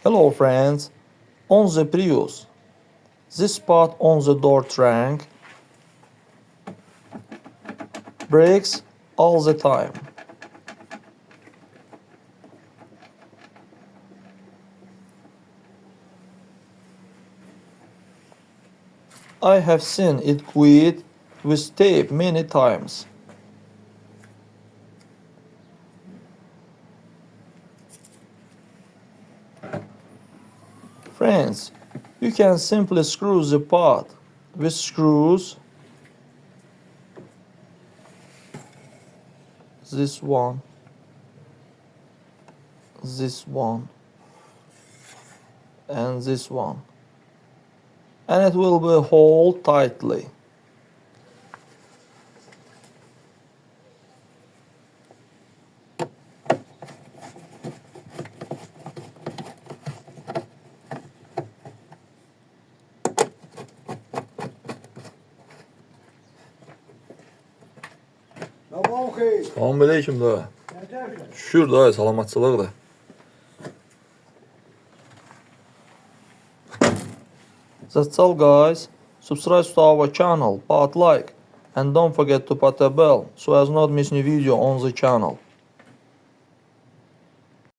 Hello friends, on the Prius, this spot on the door trunk breaks all the time. I have seen it quit with tape many times. Friends, you can simply screw the part with screws. This one, and this one, and it will be held tightly. Salam aleyküm da. Şükür da, salamatçılıq da. That's all guys. Subscribe to our channel, put like, and don't forget to put a bell so as not miss new video on the channel.